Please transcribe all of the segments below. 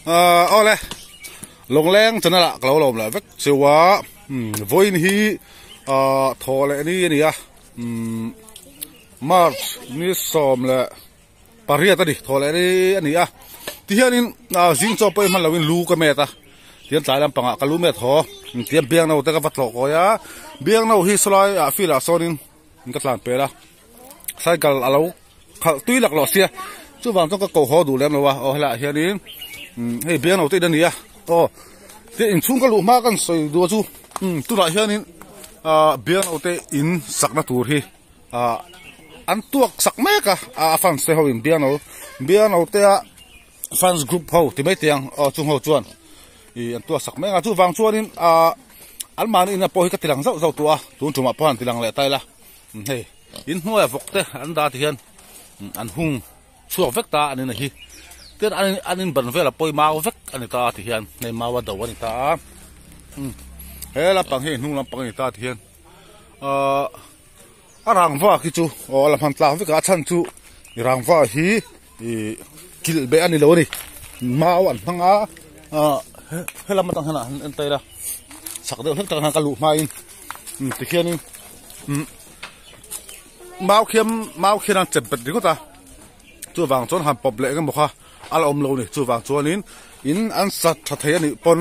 เอาเลยลงแรงจนนั่นละเราลมเลยวักเสียววันนี้ทอเลยนี่อ่ะมาร์ชนี่ซ้อมเลยปารีสตัดดิทอเลยนี่อ่ะที่เห็นนี่จิงจอไปมันเราวินลูกเมตาที่เห็นสายลำปังกลูเมตทอที่เห็นเบียงเราแต่ก็วัดหลอกก็ยาเบียงเราฮิสไลฟิลาโซนินก็ตลาดเปล่าใส่กันเราตุยหลักหล่อเสียจู่บางต้องก็โกหกดูแล้วนะว่าโอ้ละเฮียนี่ให้เบียงเราติดเดี๋ยวนี้โอ้ที่อินชุ่มก็รู้มากกันสวยดูจู่ตุลาเฮียนี่เบียงเราติดอินสักนาตูที่อันตัวสักแม่กะฟันเสียเขาอินเบียงเราติดฟันส์กรุ๊ปเขาที่ไม่เตียงจุ่มเขาจวนอันตัวสักแม่กะจู่บางจวนนี่อันมานี่นะพอให้กติลังเจ้าตัวตุนจุ่มมาพอนติลังเละตายละเฮ้ยอินหัวฟกเตอันดาที่เห็นอันหุ่งชัวเวกตาอันนี้นะฮีเดี๋ยวอันนี้บันเวลาปอยมาเวกอันนี้ตาที่เห็นในมาวัดดาวนี่ตาเฮ้ยละปังเห็นหุ่งละปังนี่ตาที่เห็นรางฟ้าคิดจูละพันตาเวกอาชันจูรางฟ้าฮีกิลเบอันนี้เลยนี่มาวันพังเฮ้ยละมาตั้งขนาดอันเตยละสักเดียวเพิ่งตั้งขนาดกะลุมาอินที่เห็นนี่มาเอาเขียนอันเจ็บเป็นดีกว่าจู่วางจนหันปอบเละกันบอกว่าอัลอมโลนี่จู่วางจวนนี้อินอันสัตย์เทียนี่ปน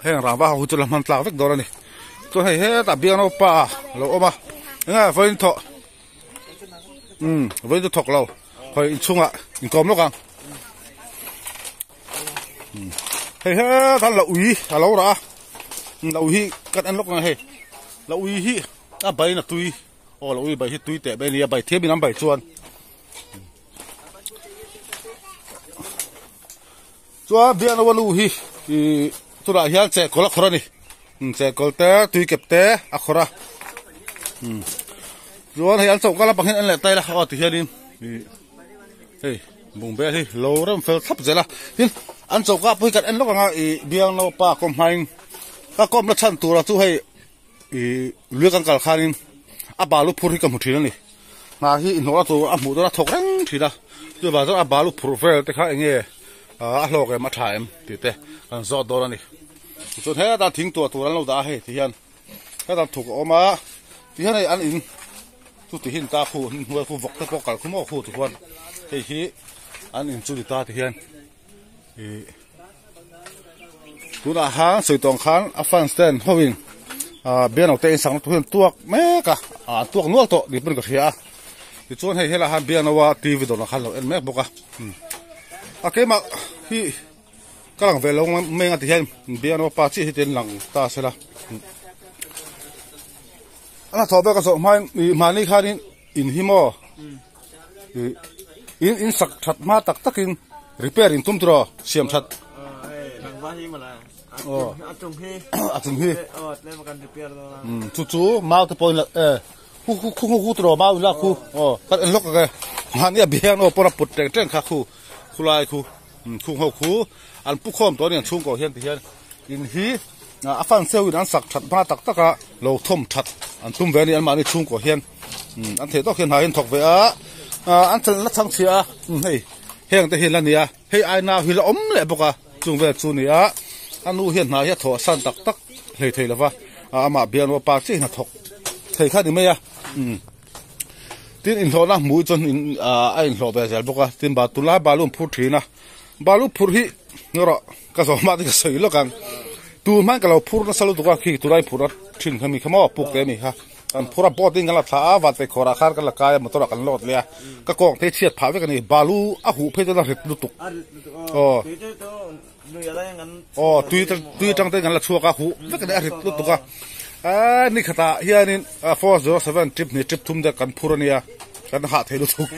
ให้รางว่าหุ่นจุลมันตลาดเวกโดนนี่จู่ให้ตับเบียงเราป่าเราออกมาเนี่ยไฟถกไฟถกเราคอยชุ่งอ่ะอินกลมแล้วกันเฮ้ยท่านเราอุ้ยเราละเราอุ้ยกันอันล็อกไงเฮ้เราอุ้ยใบนักตุยโอ้เราอุ้ยใบที่ตุยแต่ใบเลียใบเทียบมีน้ำใบจวนตัวเบียนวันลูฮีตัวละเฮียนเจ้าคนละคนนี่เจ้าคนแต่ตุยเก็บแต่อักขระตัวเฮียนส่งก็ละปังเห็นอันเละตายละอ๋อที่เฮียนี่เฮ้ยบุ้งเบี้ยที่โลเริ่มเฟลทับเสร็จละหินอันส่งก็พูดกันอันลูกงาเบียงเราป่ากรมไฮก็กรมละชั้นตัวเราตู้ให้เลือกกันกันขานินบาลุพูดที่กับมุทีนั่นนี่นาที่อินโนราตัวหมูตัวถกรังทีละตัวบาตัวบาลุพูดเฟลแต่ข้าเองโลกมาถ่ายติดเตะกันจอดโดนนี่ส่วนเฮ้ยตาทิ้งตัวนั้นเราได้ให้ที่ยันถ้าตาถูกออกมาที่ยันไอ้อันอินทุกที่หินตาคู่หัวคู่วกตะปกัดคู่หม้อคู่ทุกคนเฮ้ยอันอินจุดตาที่ยันตัวอาหารสื่อตรงขันอัฟกานิสถานฮอวินเบียนเอาเตะสังตัวแม่กะตัวนวดตัวดิบเป็นกระเทียที่ส่วนให้ละหันเบียนเอาว่าทีวีตัวนั้นขันเราเอ็นแม่บอกอ่ะโอเคมาที่กำลังเวลาไม่งั้นที่เห็นเบียนว่าป้าชี้ที่เต็นหลังตาเสร็จละอันนั้นทอไปก็ส่งมานี่ข้านี่อินฮิโมอินสักชัดมาตักอินรีเพย์อินทุ่มตัวเสียมชัดหลังบ้านที่มาแล้วอัดจุ่มพี่เล่นมากันรีเพย์แล้วจู่มาตัวปอยละคู่ตัวมาละคู่ก็เอ็นล็อกกันมาเนี่ยเบียนว่าปนปุดเต็งข้าคู่ลายคู่หกคู่อันผู้ข้อมตัวนี้ชุ่มก่อเห็นที่เห็นอินฮีอัฟฟันเซลวินอันสักชัดมาตักกะเราทุ่มชัดอันทุ่มเวนี่อันมานี่ชุ่มก่อเห็นอันเทต้องเห็นหาเห็นถกเวอันฉันละทั้งเสียเฮ้ยเฮงแต่เห็นแล้วเนี่ยเฮ้ยไอ้นาหิละเลยบอกว่าจุ่มเวจุนี่อันนู้เห็นหาเห็นถอสันตักเฮ้ยแล้วว่ามาเบียนว่าปากที่น่ะถกเฮ้ยข้าดีไหมที่อินโทนะมูจนไอ้อินโทแบบเสร็จบอกว่าที่บาตุลาบาลุพูดทีนะบาลุพูดที่นี่หรอก็สมมาที่ก็สวยแล้วกันตัวมันก็เราพูดนะสรุปตัวขี้ตัวไรพูดทิ้งเขามีขโมยปุกเต็มค่ะอันพูดบอดดิ้งกันละท้าวัดไปขอราคากันละกายมาตัวกันหลอดเลยก็กองเทเชียดผ่าไปกันนี่บาลุหูเพื่อจะได้เห็ดลุตุกตุยจังเต็งกันละชัวกับหูไม่กันได้เห็ดลุตุกนี่ขตาเฮียนี่407ทริปนี่ทริปทุ่มเด็กกันพูดเนี่ยกันหาเทลุตุก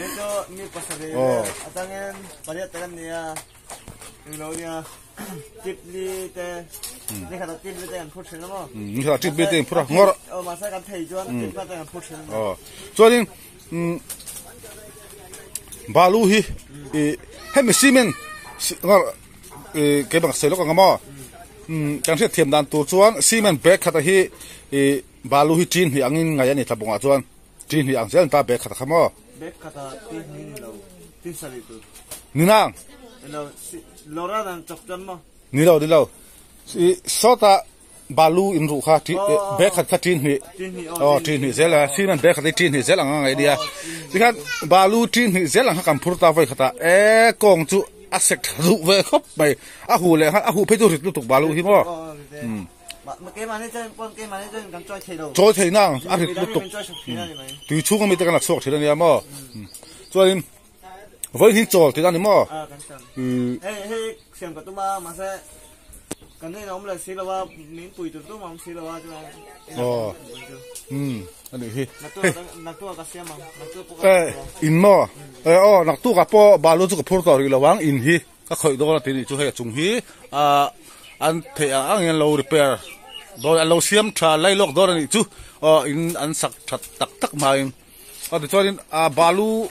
นี่ภาษาเดียวอาจารย์ปริยัติกันเนี่ยเราเนี่ยจิบลีเตนี่ขตาจิบลีเตกันพูดถึงแล้วมั้งนี่ขตาจิบลีเตพูดงอมาใส่กันไทยจวนจิบลีเตกันพูดถึงส่วนนี้บาลูฮีให้มีซีเมนงอเก็บบังเสลกันมั้งจังเสียเทียมดันตัวชวนซีเมนเบกขัดที่บาลูฮิจีนที่อังยินไงนี่ทับงอาชวนจีนที่อังเซนตาเบกขัดขโมเบกขัดที่นี่เราที่สลิดนี่นางเรา Lora dan chok jan mo. Ni lo. Sota balu in ru kha ti be khat tin ni. Tin ni zela sinan be khat tin ni zela ngai dia. Dikan balu tin ni zela kam phurta vai khata kong chu asek ru ve khop mai a hu le a hu phe tu rit tu balu hi mo. Cái mà nên pon cái mà nên gan choi thei đâu. Choi thei nang a rit tu. Tu chu ko mi ta kan sok thei ni mo. Cho nên với hi chol thì anh mo hey xem cả tụi mà sẽ cái này nó là xí làว่าmiếng bụi tụi tụi mà xí làว่าanh đi hi nặc tua cái xem mà nặc tua in mo nặc tua cái po ba lu chu cái phur ri lawang in hi ka khoi do la ti chu he chung hi an the ang lo repair do lo siam tha lai lok do ni chu in an sak that tak mai ti cho nên ba lu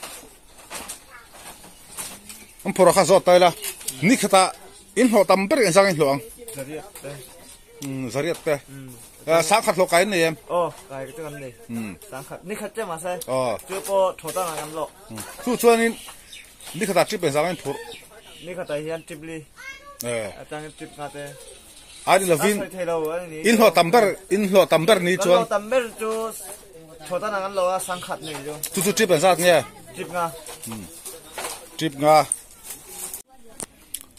ông phổ khá giọt tay là nít khata in họ tầm bớt cái sang anh luồng zariat te sáng khát lo cái này em cái này sáng khát nít khát chứ mà sao chưa có thổ tăng làm lộ chú cho nên nít khata chip bên sang anh phổ nít khata hiện chip li tăng chip ngã te ai đi là vin in họ tầm bớt ní cho tầm bớt chú thổ tăng làm lộ sáng khát này chú chip bên sang nghe chip ngã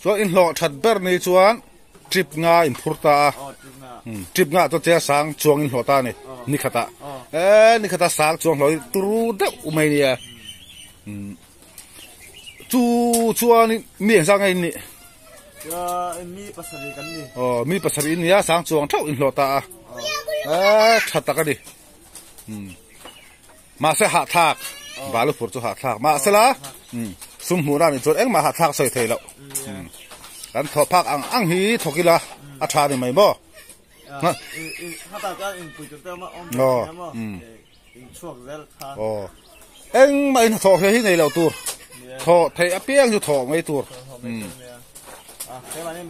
cho in lo that ber ni chuan trip nga in phurta trip nga to che sang chuang in hlota ni ni khata sang chuang loi turu de umai ni chuan mi sang ai ni mi pasari ni ya sang chuang thau in hlota thata ka di ma se ha thak balu phur chu ha thak ma sala sum mu ra ni chon eng ma ha thak soi thei lo kan tho phak ang hi thokila a tha ni mai bo ha ta ka in pu chu te ma om in chuak zel tha eng mai tho hi nei lo tur tho thei a piang ju tho ngai tur cái mà nên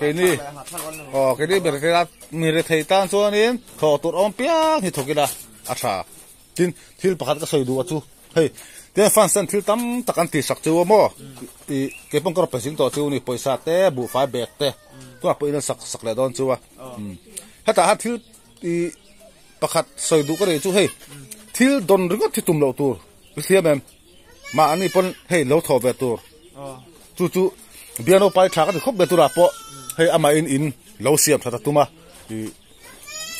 cái ni cái ni bere ra mi re thei tan cho nên tho tur om piang hi thokila a tha tin thil pakhat ka soi du chu hei te fan san thil tam takan ti sak chu mo ti ke pong kor pesing to chu ni poisa te bu fa bek te to po ina sak le don chu wa hata ha thil ti pakhat soi du ka re chu hei thil don ringot thi tum lo tur siam em ma ani pon hei lo tho ve tur chu biano pai tha ka khop be tur a po hei ama in lo siam tha tuma ti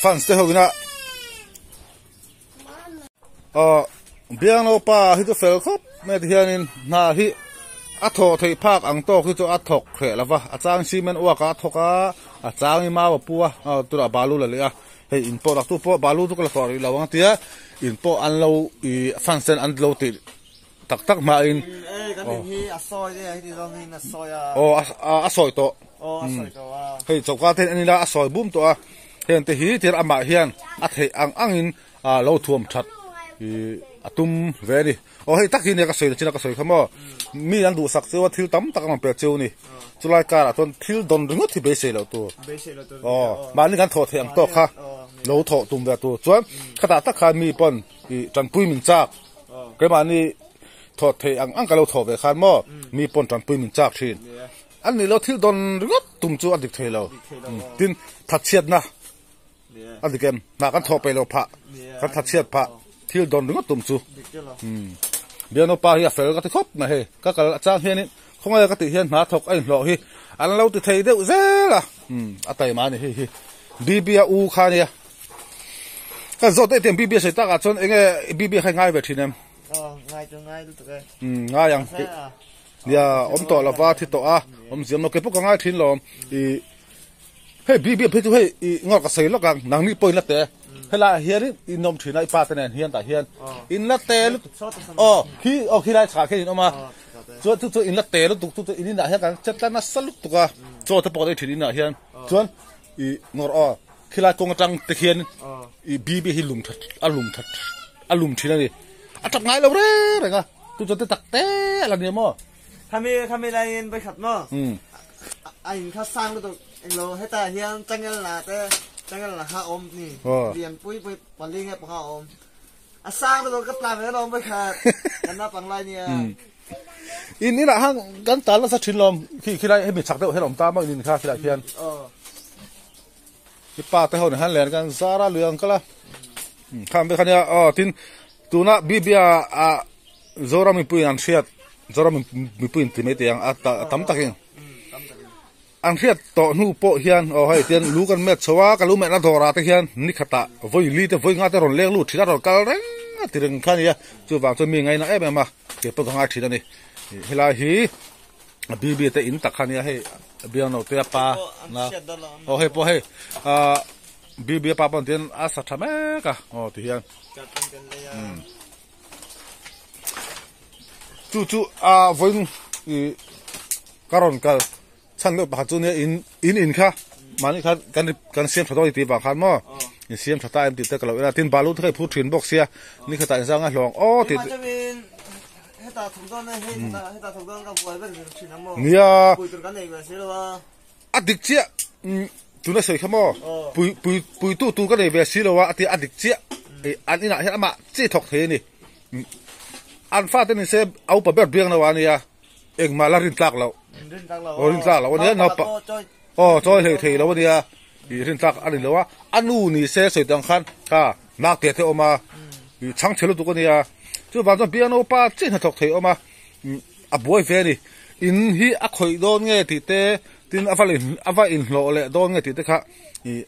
fans te hovina biang lo pa hi to fel khop me hianin na hi a tho thei phak ang to khi to a thok khe lawa a chang cement wa ka thoka a chang i ma wa puwa tura balu la le a hei in po tu po balu tu ka tori lawang tia in po an lo I function an lo ti tak ma in kan hi a soi de hi do hin a soi a soi to a soi to hei choka ten ani la a soi bum to a hen te hi tir ama hian a thei ang in lo thuam that atum very hei tak hi ne ka soi china ka soi khamo mi an du sak chewa thil tam tak ma pe cheu ni chulai kara ton thil don ringot thi be se lo tu ma ni kan tho theng to kha lo tho tum ve tu chuan khata tak kha mi pon I tran pui min chak ke ma ni tho the ang ka lo tho ve khan mo mi pon tran pui min chak thin an ni lo thil don ringot tum chu adik the lo tin that chiat na adikem na kan tho pe lo pha kan that chiat pha thil don ringot tum chu biano pa hi fel ka ti khop na he ka kal chang hian không ai ka ti hian na thok ai lo hi an lo ti thei deuh zela atai ma ni hi bibia u kha ni ka zo te tem bibia se ta ka chon enge bibia khai ngai ve thinem ngai tu ke ngai yang ya om to la va thi to a om ziam no ke pu ka ngai thin lom hey bibia phe tu hey ngor ka sei lo ka nang ni poi la te hela hian in nom thina I pa ta nen hian ta hian in la te khi lai cha ke in oma chu in la te lu tu in na hian kan chata na saluk tu ka cho ta po dei thini na hian chuan I ngor khi lai kong tang te hian I bibi hi lum that alum thina ni atap ngai lo re nga tu cho te tak te la ni mo kami lainไปขับmo ai kha sang lu tu lo heta hian changal la te changal la ha om ni lian pui pali nge pa om a sang lu ka pla me loไปขับกันna pang lai ni อินนี่ละห้างกันตาละสักชิ้นลมขี้ไรให้มีฉักเดียวให้ลมตาบ้างอินค่ะขี้ไรเพียนที่ป้าแต่เขาเนี่ยหันแหลนกันสาระเรื่องก็ละข้ามไปคันนี้ทินตัวน่ะบีบีโซรามีปุยอันเชียดโซรามีปุยที่ไม่เตียงตั้มตะเกียงอันเชียดต่อนูโปเฮียนให้เตียนรู้กันเม็ดสวากันรู้เม็ดนั่นโทราตะเฮียนนี่ขตะวยลีแต่วยงาแต่รอนเลี้ยงลูกที่นั่นรอนกันเร่งที่เรื่องคันนี้จู่ว่าจะมีไงนะมาเก็บไปของอาชีพนี่เฮลาฮีบีบีแต่อินตักคันนี้ให้เบียนเอาเตียปานะให้พอให้บีบีปาปนเตียนอาสัตย์แม่กะที่เฮียนจู่วันการอนกันฉันเลือกปัจจุบันอินค่ะมันนี่กันเสียมสตออีตีบางคันมั้งเสียมสตาร์ติดแต่กันแล้วตินบาลูที่เคยพูดถึงบอกเสียนี่คือตาอินซังอ่ะลองติดให้ตาถูกต้องนะให้ตาถูกต้องกับป่วยเป็นชินามเนี่ยป่วยตัวกันเองแบบนี้หรอวะอดิกเจียตัวนั้นสวยขมั้งป่วยตัวกันเองแบบนี้หรอวะอดิกเจียอันนี้นะเห็นไหมเจี๊ยถกเทนี่อันฟ้าที่นี่เซฟเอาไปแบบเบี้ยงนะวะเนี่ยเองมาแล้วรินตักเรารินตักเราวันนี้นับจอยเทแล้ววันนี้รินตักอันนี้แล้วว่าอันนู้นนี่เซฟสวยดังคันค่ะนักเตะเทออกมาช่างเชลุตัวกันเนี่ยจู่บางทีเบี้ยงโอป้าเจี๊ยถกเทออกมาบวยเฟนี่อินฮีอักคอยโดนเงี้ยติดเตตินอฟาอินโลเล่โดนเงี้ยติดเตค่ะ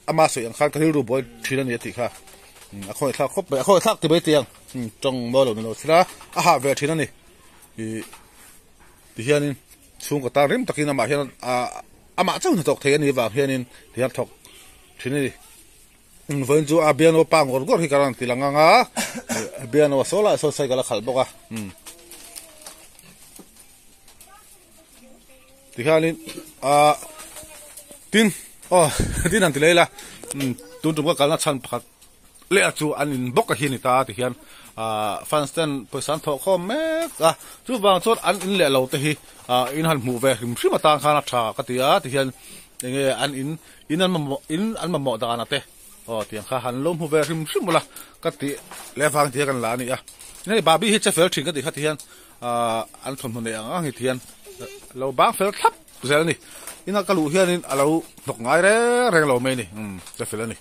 อามาสวยดังคันก็ที่รู้บวยทีนั้นเนี่ยติดค่ะคอยทักคบไปคอยทักที่ใบเตียงจงบ่หลุดสิละหาเวทีนั่นนี่ที่เฮียนี่สูงกว่าตาริมตะกี้น่ะมาเฮียนมาจังตกเทียนนี่ว่าเฮียนี่ที่ตกที่นี่เพิ่นจูเบียโนปังก็ที่การันตีลังงาเบียโนโซล่าโซไซก็ละขัลบกะที่เฮียนี่ตินนั่นที่เลยล่ะตุนก็การนัดชันพักเลี้ยจูอันนี้บกหินิตาที่เห็นฟันสเตนไปสันทอคอมเมกจู่บางส่วนอันนี้เลี้ยเราที่อินหันหมู่เวริมชิมาต่างขนาดชาก็ที่ที่เห็นยังไงอันอันมันเหมาะต่างกันเตะที่ยังข้าหันล้มหมู่เวริมชิมาละก็ที่เลี้ยฟังที่กันหลานี่นี่บาร์บี้ฮิตจะเฟลชิงก็ที่ที่เห็นอันทนคนเดียวที่เห็นเราบางเฟลทับเสร็จนี่อินนักลูกเห็นเราตกง่ายแรงเราไม่นี่จะเฟลนี่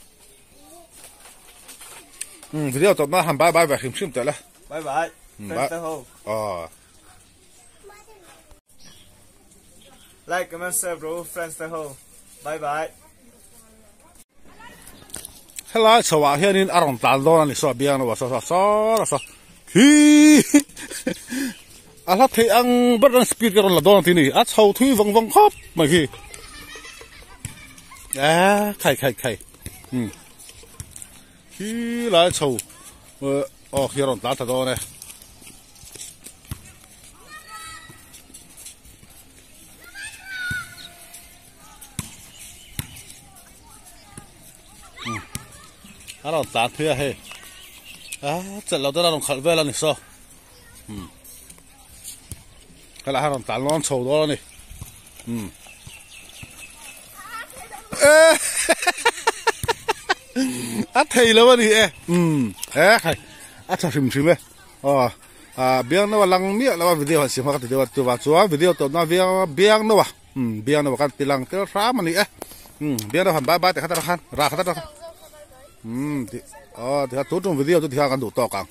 วิดีโอต่อมาทำบายแบบชิมๆแต่ละบายfriends the whole like comment share bro friends the whole bye เฮ้ยสวัสดีนี่อารมณ์ตาโดนนี่สอบเบียงนะวะสฮีอะไรที่อังบัดนั้นสปีดกันละโดนที่นี่อัดเท้าที่วังครบมาคีใครฮีหลายโชว์เฮียรอนตาตาโดนเนี่ยเราตาเพื่อให้เสร็จเราต้องลงขัดเวลาหนึ่งโซ่ก็แล้วเราตาล้อนโชว์ด้วยนี่อัดเทแล้ววะนี่ใครอัดชิมไหมเบียงนวลังเนี่ยแล้ววิดีโอสิมากันตัววิดีโอตัวนั้นเบียงนวกันตีลังเตอร์ฟ้ามันนี่เบียงนวหันบายแต่ขัดตะขันราขัดตะขันที่ตัวตรงวิดีโอตัวที่หากันดูต่อกัน